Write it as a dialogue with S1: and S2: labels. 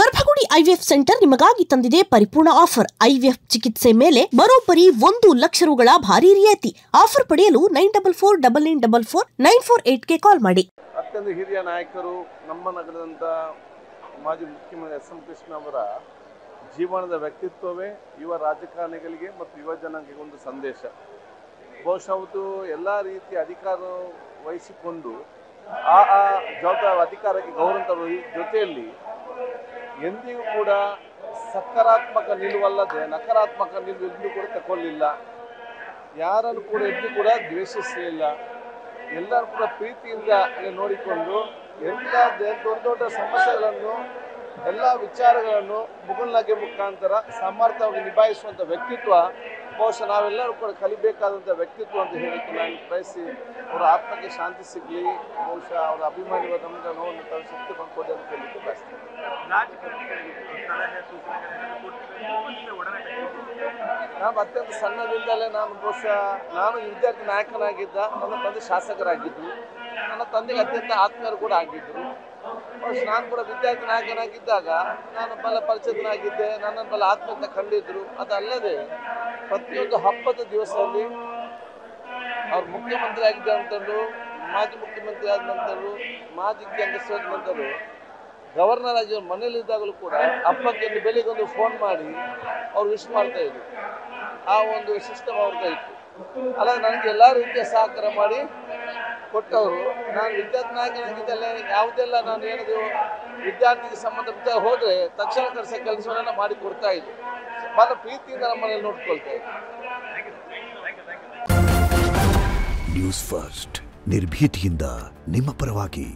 S1: ಗರ್ಭಗುಡಿ IVF centre ನಿಮಗಾಗಿ ತಂದಿದೆ ಪರಿಪೂರ್ಣ ಆಫರ್. ಐವಿಎಫ್ ಚಿಕಿತ್ಸೆ ಮೇಲೆ ಬರೋಬ್ಬರಿ 1 ಲಕ್ಷ ರುಗಳ ಭಾರಿ ರಿಯಾಯಿತಿ. ಆಫರ್ ಪಡೆಯಲು 9444944948ಗೆ ಕಾಲ್ ಮಾಡಿ.
S2: ಅತ್ಯಂತ ಹಿರಿಯ ನಾಯಕರು ನಮ್ಮ ನಗರದಂತ ಮಾಜಿ ಮುಖ್ಯಮಂತ್ರಿ ಎಸ್ ಎಂ ಕೃಷ್ಣ ಅವರ ಜೀವನದ ವ್ಯಕ್ತಿತ್ವವೇ ಯುವ ರಾಜಕಾರಣಿಗಳಿಗೆ ಮತ್ತು ಯುವ ಜನಾಂಗಕ್ಕೆ ಒಂದು ಸಂದೇಶ. ಬಹುಶಃ ಅವತ್ತು ಎಲ್ಲ ರೀತಿಯ ಅಧಿಕಾರ ವಹಿಸಿಕೊಂಡು ಆ ಜವಾಬ್ದಾರಿ ಅಧಿಕಾರಕ್ಕೆ ಗೌರವ ಜೊತೆಯಲ್ಲಿ ಎಂದಿಗೂ ಕೂಡ ಸಕಾರಾತ್ಮಕ ನಿಲುವಲ್ಲದೆ ನಕಾರಾತ್ಮಕ ನಿಲುವು ಎಂದೂ ಕೂಡ ತಗೊಳ್ಳಿಲ್ಲ. ಯಾರನ್ನು ಕೂಡ ಎಂದೂ ಕೂಡ ದ್ವೇಷಿಸಲಿಲ್ಲ. ಎಲ್ಲರೂ ಕೂಡ ಪ್ರೀತಿಯಿಂದ ನೋಡಿಕೊಂಡು ಎಲ್ಲ ದೊಡ್ಡ ದೊಡ್ಡ ಸಮಸ್ಯೆಗಳನ್ನು ಎಲ್ಲ ವಿಚಾರಗಳನ್ನು ಮುಗುಳ್ನಗೆ ಮುಖಾಂತರ ಸಮರ್ಥವಾಗಿ ನಿಭಾಯಿಸುವಂಥ ವ್ಯಕ್ತಿತ್ವ ಬಹುಶಃ ನಾವೆಲ್ಲರೂ ಕೂಡ ಕಲಿಬೇಕಾದಂಥ ವ್ಯಕ್ತಿತ್ವ ಅಂತ ಹೇಳಿಕ್ಕೆ ನಾನು ಬಯಸಿ ಅವರ ಆತ್ಮಕ್ಕೆ ಶಾಂತಿ ಸಿಗಲಿ, ಬಹುಶಃ ಅವರ ಅಭಿಮಾನಿಗಳು ನಮಗೆ ನೋವನ್ನು ತನ್ನ ಶಕ್ತಿ ಬಂದ್ಕೊಡಿ ಅಂತ ಹೇಳಲಿಕ್ಕೆ ಬಯಸ್ತೇನೆ. ನಾನು ಅತ್ಯಂತ ಸಣ್ಣದಿಂದಲೇ ನಾನು ವಿದ್ಯಾರ್ಥಿ ನಾಯಕನಾಗಿದ್ದ, ನನ್ನ ತಂದೆ ಶಾಸಕರಾಗಿದ್ದರು, ನನ್ನ ತಂದೆಗೆ ಅತ್ಯಂತ ಆತ್ಮೀಯರು ಕೂಡ ಆಗಿದ್ದರು. ನಾನು ಕೂಡ ವಿದ್ಯಾರ್ಥಿ ನಾಯಕನಾಗಿದ್ದಾಗ ನಾನು ಬಲ ಪರಿಚಿತನಾಗಿದ್ದೆ, ನನ್ನನ್ನು ಬಲ ಆತ್ಮೀಯತೆ ಕಂಡಿದ್ದರು. ಅದಲ್ಲದೆ ಪ್ರತಿಯೊಂದು ಹಬ್ಬದ ದಿವಸದಲ್ಲಿ ಅವ್ರು ಮುಖ್ಯಮಂತ್ರಿ ಆಗಿದ್ದ ನಂತರರು, ಮಾಜಿ ಮುಖ್ಯಮಂತ್ರಿ ಆದ ನಂತರರು, ಮಾಜಿ ಕೇಂದ್ರ ನಂತರರು ಗವರ್ನರ್ ಆಗಿ ಮನೇಲಿದ್ದಾಗಲೂ ಕೂಡ ಹಬ್ಬಕ್ಕೆ ಬೆಳಿಗ್ಗೆ ಫೋನ್ ಮಾಡಿ ಅವ್ರು ವಿಶ್ ಮಾಡ್ತಾಯಿದ್ರು. ಆ ಒಂದು ಸಿಸ್ಟಮ್ ಅವ್ರದ್ದು ಇತ್ತು. ಅಲ್ಲ, ನನಗೆ ಎಲ್ಲ ರೀತಿಯ ಸಹಕಾರ ಮಾಡಿ ಕೊಟ್ಟವರು. ನಾನು ವಿದ್ಯಾರ್ಥಿ ನಾಯಕನಾಗಿದ್ದಲ್ಲೇ ಯಾವುದೆಲ್ಲ ನಾನು ಏನಾದರೂ ವಿದ್ಯಾರ್ಥಿಗೆ ಸಂಬಂಧಪಟ್ಟ ಹೋದರೆ ತಕ್ಷಣ ಕರೆಸ ಕೆಲಸವನ್ನು ಮಾಡಿ ಕೊಡ್ತಾ ಇದ್ರು. ಬಹಳ ಪ್ರೀತಿಯಿಂದ ನಮ್ಮ ಮನೇಲಿ ನೋಡ್ಕೊಳ್ತಾ ಇದ್ರು.
S3: ನ್ಯೂಸ್ ಫಸ್ಟ್ ನಿರ್ಭೀತಿಯಿಂದ ನಿಮ್ಮ ಪರವಾಗಿ.